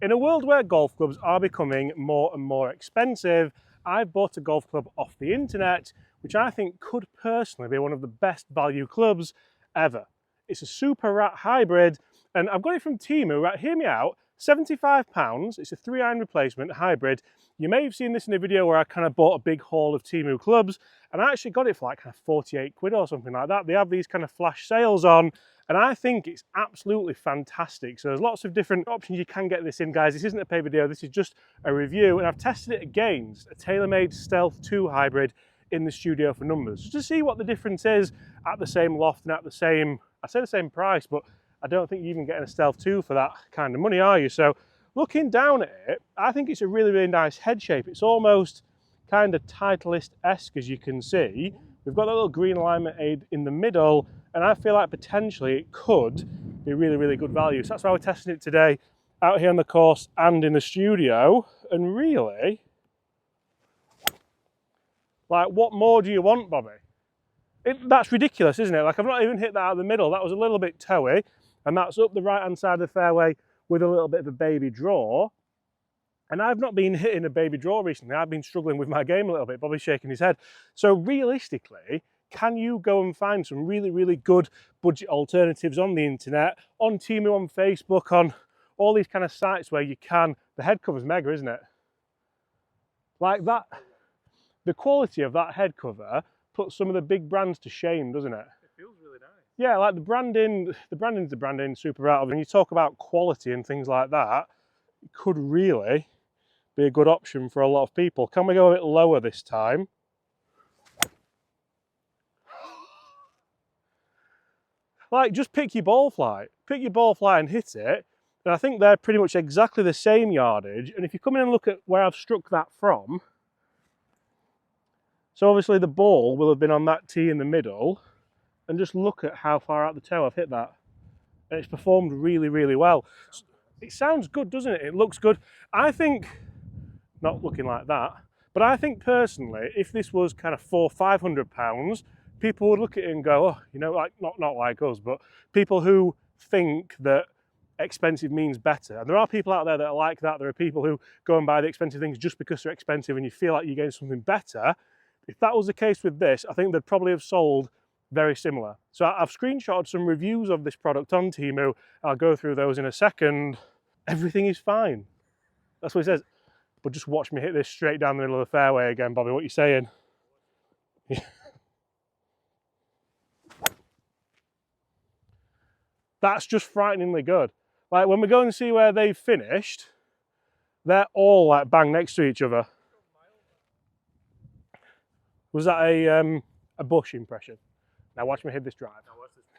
In a world where golf clubs are becoming more and more expensive, I've bought a golf club off the internet, which I think could personally be one of the best value clubs ever. It's a Super Rat hybrid, and I've got it from Temu. Right, hear me out, £75. It's a 3-iron replacement hybrid. You may have seen this in a video where I kind of bought a big haul of Temu clubs, and I actually got it for like kind of 48 quid or something like that. They have these kind of flash sales on, and I think it's absolutely fantastic. So there's lots of different options you can get this in, guys. This isn't a paid video, this is just a review, and I've tested it against a TaylorMade Stealth 2 hybrid in the studio for numbers, just to see what the difference is at the same loft and at the same, I say the same price, but I don't think you're even getting a Stealth 2 for that kind of money, are you? So looking down at it, I think it's a really, really nice head shape. It's almost kind of Titleist-esque, as you can see. We've got that little green alignment aid in the middle, and I feel like potentially it could be really, really good value. So that's why we're testing it today, out here on the course and in the studio. And really, like, what more do you want, Bobby? That's ridiculous, isn't it? Like, I've not even hit that out of the middle. That was a little bit toey, and that's up the right-hand side of the fairway with a little bit of a baby draw. And I've not been hitting a baby draw recently. I've been struggling with my game a little bit. Bobby's shaking his head. So realistically, can you go and find some really, really good budget alternatives on the internet, on Temu, on Facebook, on all these kind of sites where you can? The head cover's mega, isn't it? Like that, the quality of that head cover puts some of the big brands to shame, doesn't it? It feels really nice. Yeah, like the branding's the branding, Super Rat. When you talk about quality and things like that, it could really be a good option for a lot of people. Can we go a bit lower this time? Like, just pick your ball flight. Pick your ball flight and hit it. And I think they're pretty much exactly the same yardage. And if you come in and look at where I've struck that from, so obviously the ball will have been on that tee in the middle, and just look at how far out the toe I've hit that. And it's performed really, really well. It sounds good, doesn't it? It looks good. I think, not looking like that, but I think personally, if this was kind of £400–500, people would look at it and go, oh, you know, like not like us, but people who think that expensive means better. And there are people out there that are like that. There are people who go and buy the expensive things just because they're expensive and you feel like you're getting something better. If that was the case with this, I think they'd probably have sold very similar. So I've screenshotted some reviews of this product on Temu. I'll go through those in a second. Everything is fine. That's what it says. But just watch me hit this straight down the middle of the fairway again, Bobby. What are you saying? Yeah. That's just frighteningly good. Like, when we go and see where they've finished, they're all like bang next to each other. Was that a Bush impression? Now watch me hit this drive.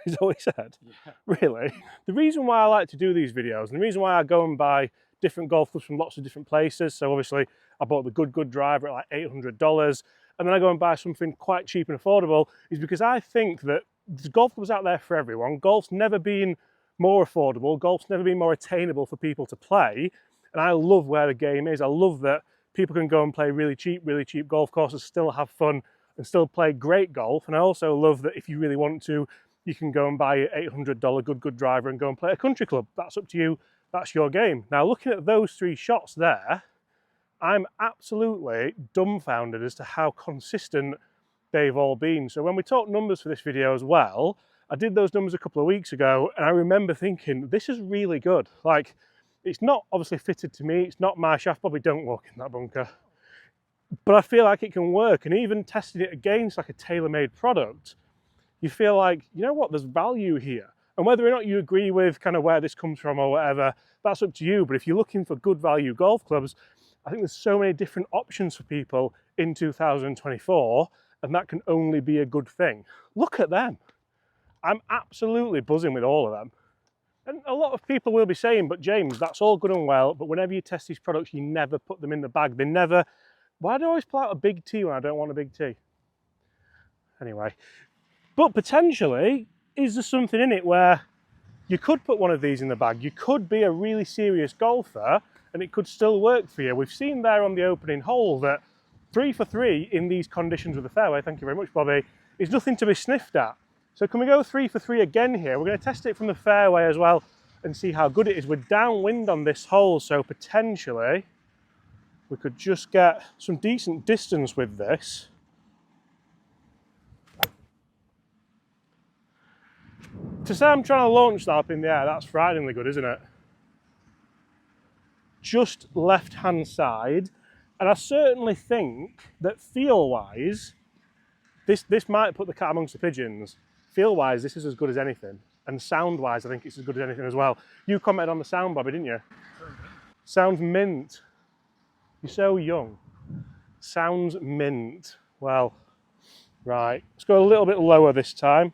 Is that what he said? Yeah. Really? The reason why I like to do these videos, and the reason why I go and buy different golf clubs from lots of different places, so obviously I bought the good driver at like $800, and then I go and buy something quite cheap and affordable, is because I think that there's golf clubs out there for everyone. Golf's never been more affordable. Golf's never been more attainable for people to play. And I love where the game is. I love that people can go and play really cheap golf courses, still have fun and still play great golf. And I also love that if you really want to, you can go and buy an $800 good driver and go and play a country club. That's up to you. That's your game. Now, looking at those three shots there, I'm absolutely dumbfounded as to how consistent they've all been. So when we talk numbers for this video as well, I did those numbers a couple of weeks ago, and I remember thinking, this is really good. Like, it's not obviously fitted to me. It's not my shaft. Probably don't walk in that bunker. But I feel like it can work. And even testing it against like a TaylorMade product, you feel like, you know what, there's value here. And whether or not you agree with kind of where this comes from or whatever, that's up to you. But if you're looking for good value golf clubs, I think there's so many different options for people in 2024, and that can only be a good thing. Look at them. I'm absolutely buzzing with all of them. And a lot of people will be saying, but James, that's all good and well, but whenever you test these products, you never put them in the bag. They never, why do I always pull out a big T when I don't want a big T? Anyway, but potentially, is there something in it where you could put one of these in the bag? You could be a really serious golfer and it could still work for you. We've seen there on the opening hole that 3 for 3 in these conditions with the fairway, thank you very much, Bobby, is nothing to be sniffed at. So can we go 3 for 3 again here? We're going to test it from the fairway as well and see how good it is. We're downwind on this hole, so potentially we could just get some decent distance with this. To say I'm trying to launch that up in the air, that's frighteningly good, isn't it? Just left-hand side, and I certainly think that feel-wise, this might put the cat amongst the pigeons. Feel-wise, this is as good as anything, and sound-wise, I think it's as good as anything as well. You commented on the sound, Bobby, didn't you? Sounds mint. You're so young. Sounds mint. Well, right. Let's go a little bit lower this time.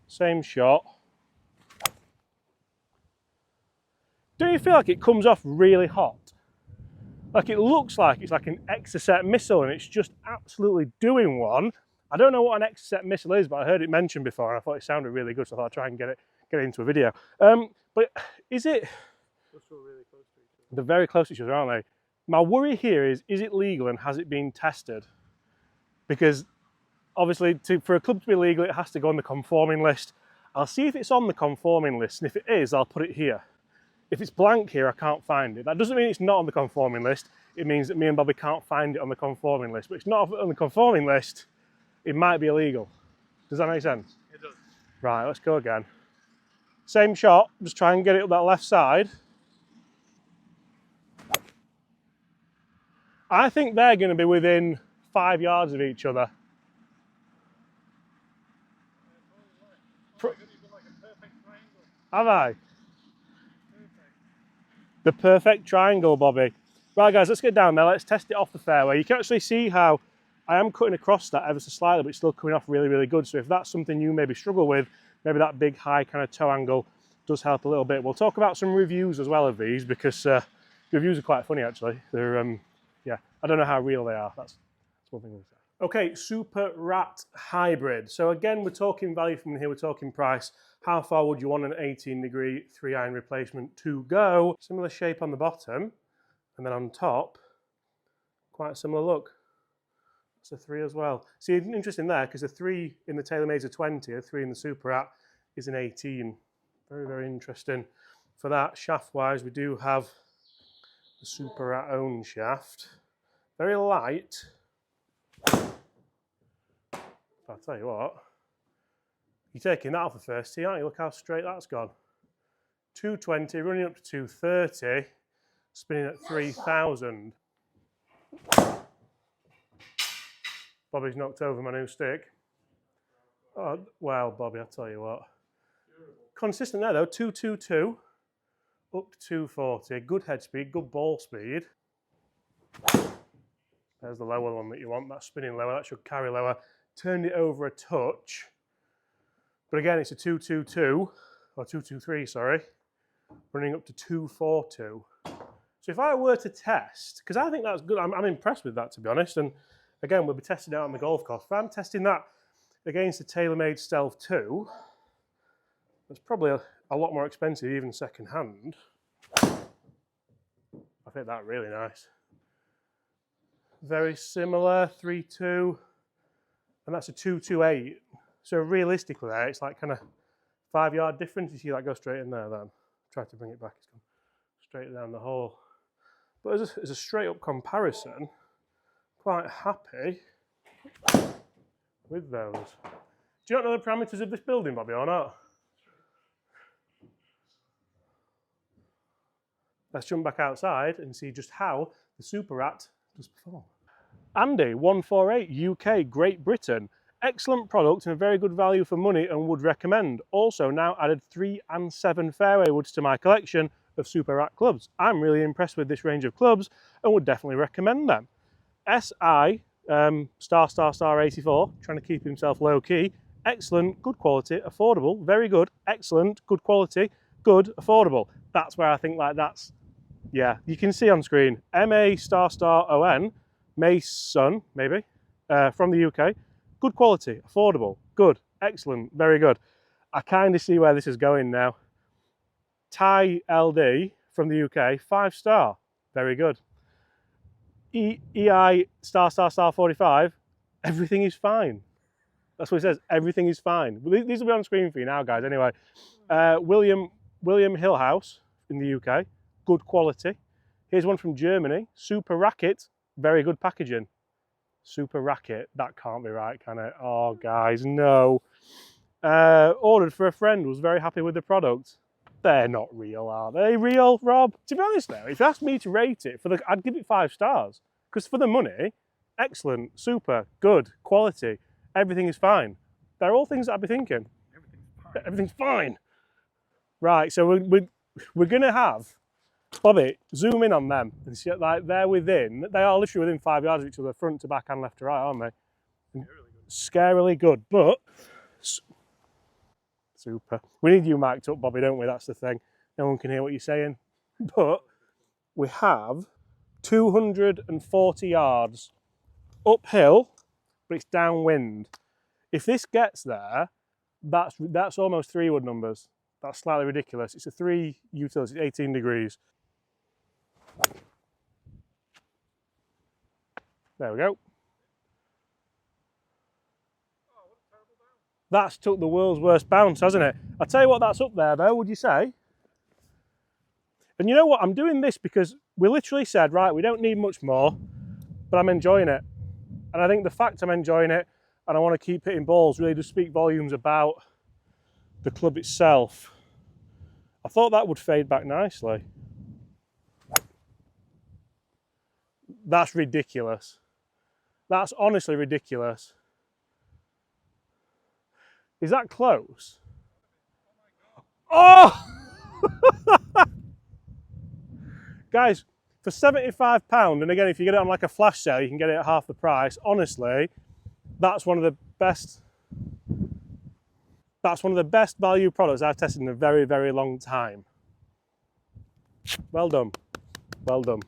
Same shot. Don't you feel like it comes off really hot? Like it looks like it's like an Exocet missile and it's just absolutely doing one. I don't know what an Exocet missile is, but I heard it mentioned before and I thought it sounded really good, so I thought I'd try and get it into a video. But is it... Really close to each other. They're very close to each other, aren't they? My worry here is it legal and has it been tested? Because obviously for a club to be legal, it has to go on the conforming list. I'll see if it's on the conforming list, and if it is, I'll put it here. If it's blank here, I can't find it. That doesn't mean it's not on the conforming list. It means that me and Bobby can't find it on the conforming list. But it's not on the conforming list, it might be illegal. Does that make sense? It does. Right, let's go again. Same shot, just try and get it up that left side. I think they're going to be within 5 yards of each other. Have I? The perfect triangle, Bobby. Right guys, let's get down there, let's test it off the fairway. You can actually see how I am cutting across that ever so slightly, but it's still coming off really, really good. So if that's something you maybe struggle with, maybe that big high kind of toe angle does help a little bit. We'll talk about some reviews as well of these, because reviews are quite funny actually. They're, yeah, I don't know how real they are. That's one thing we'll say. Okay, Super Rat Hybrid. So again, we're talking value from here, we're talking price. How far would you want an 18-degree 3-iron replacement to go? Similar shape on the bottom, and then on top, quite a similar look. It's a 3 as well. See, interesting there, because the 3 in the TaylorMade is a 20, a 3 in the Super Rat is an 18. Very, very interesting. For that, shaft-wise, we do have the Super Rat own shaft. Very light. I'll tell you what, you're taking that off the first tee, aren't you? Look how straight that's gone. 220, running up to 230, spinning at 3,000. Bobby's knocked over my new stick. Oh, well, Bobby, I'll tell you what. Consistent there though, 222, up to 240. Good head speed, good ball speed. There's the lower one that you want, that's spinning lower, that should carry lower. Turned it over a touch. But again, it's a 222, or 223, sorry, running up to 242. So if I were to test, because I think that's good, I'm impressed with that, to be honest, and again, we'll be testing it out on the golf course. If I'm testing that against the TaylorMade Stealth 2, that's probably a lot more expensive, even second hand. I think that's really nice. Very similar, 3.2, and that's a 2.28. So realistically there, it's like kind of 5 yard difference. You see that go straight in there then. Try to bring it back, it's gone straight down the hole. But as a straight up comparison, quite happy with those. Do you not know the parameters of this building, Bobby, or not? Let's jump back outside and see just how the Super Rat does perform. Andy, 148 UK, Great Britain. Excellent product and a very good value for money and would recommend. Also now added 3 and 7 fairway woods to my collection of Super Rat clubs. I'm really impressed with this range of clubs and would definitely recommend them. SI, star 84, trying to keep himself low key. Excellent, good quality, affordable, very good, excellent, good quality, good, affordable. That's where I think like that's, yeah, you can see on screen. MA **ON, Mason, maybe, from the UK. Good quality, affordable, good, excellent, very good. I kind of see where this is going now. Thai LD from the UK, 5-star, very good. EI **45, everything is fine. That's what it says, everything is fine. These will be on screen for you now, guys, anyway. William William Hill House in the UK, good quality. Here's one from Germany, Super Racket, very good packaging. Super Racket, that can't be right, can it? Oh, guys, no. Ordered for a friend, was very happy with the product. They're not real, are they? Real, Rob? To be honest though, if you asked me to rate it, I'd give it 5 stars. Because for the money, excellent, super, good, quality, everything is fine. They're all things that I'd be thinking. Everything's fine. Right, so we're going to have, Bobby, zoom in on them and see, like, they are literally within 5 yards of each other, front to back and left to right, aren't they? Scarily good, but super. We need you mic'd up, Bobby, don't we? That's the thing. No one can hear what you're saying. But we have 240 yards uphill, but it's downwind. If this gets there, that's almost 3 wood numbers. That's slightly ridiculous. It's a 3 utility, it's 18 degrees. There we go. That's took the world's worst bounce, hasn't it? I'll tell you what, that's up there though, would you say? And you know what, I'm doing this because we literally said, right, we don't need much more, but I'm enjoying it. And I think the fact I'm enjoying it and I want to keep hitting balls really does speak volumes about the club itself. I thought that would fade back nicely. That's ridiculous. That's honestly ridiculous. Is that close? Oh! Guys, for £75, and again, if you get it on like a flash sale, you can get it at half the price. Honestly, that's one of the best value products I've tested in a very, very long time. Well done. Well done.